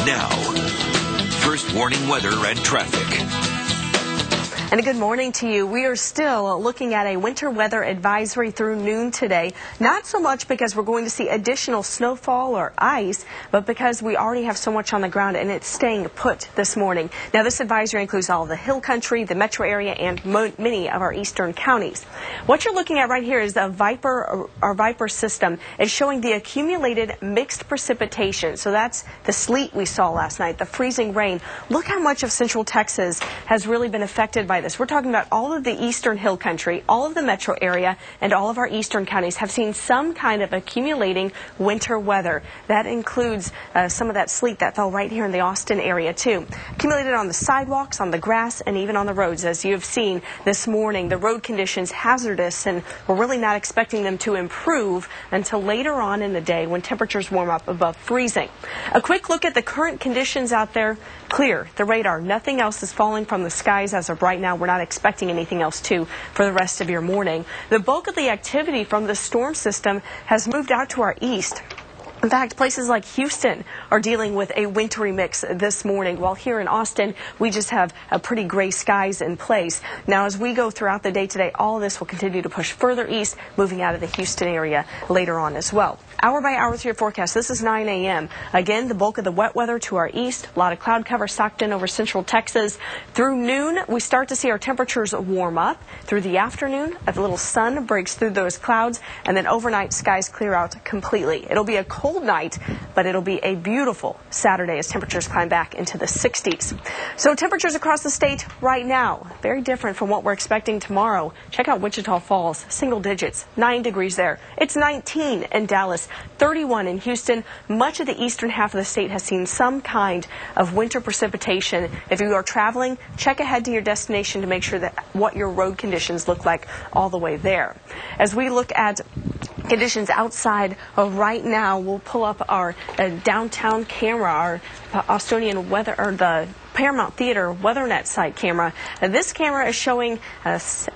Now, first warning weather and traffic. And a good morning to you. We are still looking at a winter weather advisory through noon today. Not so much because we're going to see additional snowfall or ice, but because we already have so much on the ground and it's staying put this morning. Now, this advisory includes all of the hill country, the metro area, and many of our eastern counties. What you're looking at right here is the our Viper system is showing the accumulated mixed precipitation. So that's the sleet we saw last night, the freezing rain. Look how much of central Texas has really been affected by this. We're talking about all of the eastern hill country, all of the metro area, and all of our eastern counties have seen some kind of accumulating winter weather. That includes some of that sleet that fell right here in the Austin area too. Accumulated on the sidewalks, on the grass, and even on the roads. As you have seen this morning, the road conditions hazardous, and we're really not expecting them to improve until later on in the day when temperatures warm up above freezing. A quick look at the current conditions out there. Clear, the radar, nothing else is falling from the skies as of right now. We're not expecting anything else for the rest of your morning. The bulk of the activity from the storm system has moved out to our east. In fact, places like Houston are dealing with a wintry mix this morning, while here in Austin, we just have a pretty gray skies in place. Now, as we go throughout the day today, all of this will continue to push further east, moving out of the Houston area later on as well. Hour by hour through your forecast, this is 9 a.m. Again, the bulk of the wet weather to our east, a lot of cloud cover socked in over central Texas. Through noon, we start to see our temperatures warm up. Through the afternoon, a little sun breaks through those clouds, and then overnight, skies clear out completely. It'll be a cold night, but it'll be a beautiful Saturday as temperatures climb back into the 60s. So temperatures across the state right now, very different from what we're expecting tomorrow. Check out Wichita Falls, single digits, 9 degrees there. It's 19 in Dallas, 31 in Houston. Much of the eastern half of the state has seen some kind of winter precipitation. If you are traveling, check ahead to your destination to make sure that what your road conditions look like all the way there. As we look at conditions outside right now, we'll pull up our downtown camera, our Austonian weather, or the Paramount Theater WeatherNet site camera. This camera is showing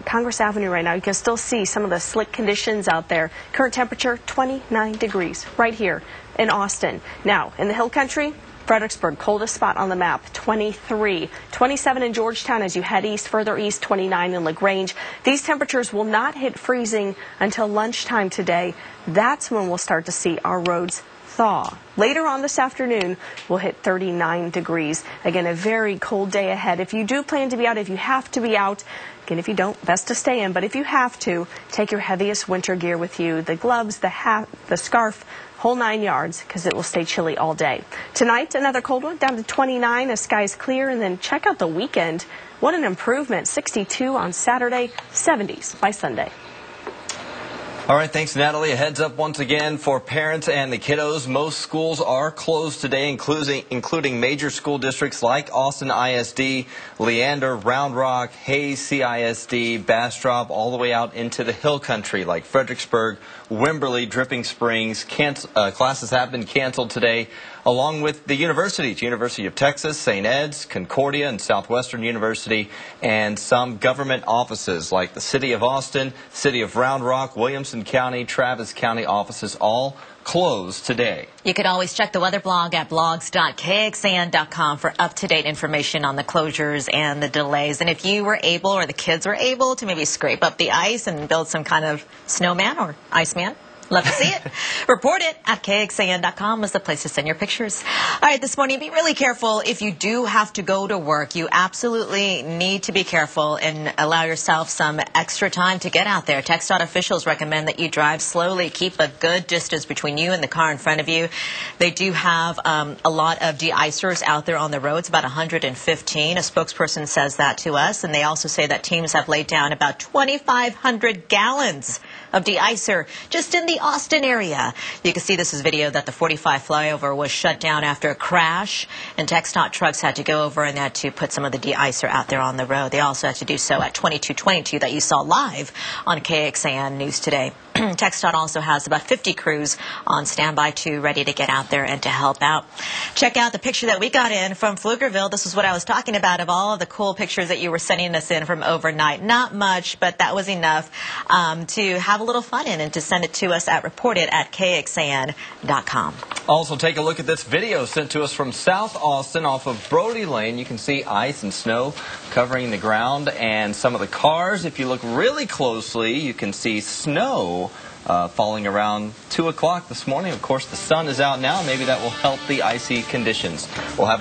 Congress Avenue right now. You can still see some of the slick conditions out there. Current temperature 29 degrees right here in Austin. Now, in the hill country, Fredericksburg, coldest spot on the map, 23. 27 in Georgetown as you head east, further east, 29 in LaGrange. These temperatures will not hit freezing until lunchtime today. That's when we'll start to see our roads thaw. Later on this afternoon, we'll hit 39 degrees. Again, a very cold day ahead. If you do plan to be out, if you have to be out, again, if you don't, best to stay in. But if you have to, take your heaviest winter gear with you. The gloves, the hat, the scarf, whole 9 yards, because it will stay chilly all day. Tonight, another cold one, down to 29 as skies clear. And then check out the weekend. What an improvement. 62 on Saturday, 70s by Sunday. All right, thanks, Natalie. A heads up once again for parents and the kiddos. Most schools are closed today, including major school districts like Austin ISD, Leander, Round Rock, Hayes CISD, Bastrop, all the way out into the hill country like Fredericksburg, Wimberley, Dripping Springs. Classes have been canceled today, along with the universities, University of Texas, St. Ed's, Concordia, and Southwestern University, and some government offices like the City of Austin, City of Round Rock, Williamson County, Travis County offices, all closed today. You can always check the weather blog at blogs.kxan.com for up-to-date information on the closures and the delays. And if you were able, or the kids were able, to maybe scrape up the ice and build some kind of snowman or iceman, love to see it. Report it at KXAN.com is the place to send your pictures. All right, this morning, be really careful if you do have to go to work. You absolutely need to be careful and allow yourself some extra time to get out there. TxDOT officials recommend that you drive slowly. Keep a good distance between you and the car in front of you. They do have a lot of de-icers out there on the roads, about 115. A spokesperson says that to us. And they also say that teams have laid down about 2,500 gallons of de-icer just in the Austin area. You can see this is video that the 45 flyover was shut down after a crash, and TxDOT trucks had to go over and had to put some of the de-icer out there on the road. They also had to do so at 2222 that you saw live on KXAN News Today. TxDOT also has about 50 crews on standby too, ready to get out there and to help out. Check out the picture that we got in from Pflugerville. This is what I was talking about, of all of the cool pictures that you were sending us in from overnight. Not much, but that was enough to have a little fun in and to send it to us at reportit@KXAN.com. Also, take a look at this video sent to us from South Austin off of Brody Lane. You can see ice and snow covering the ground and some of the cars. If you look really closely, you can see snow falling around 2 o'clock this morning. Of course, the sun is out now. Maybe that will help the icy conditions. We'll have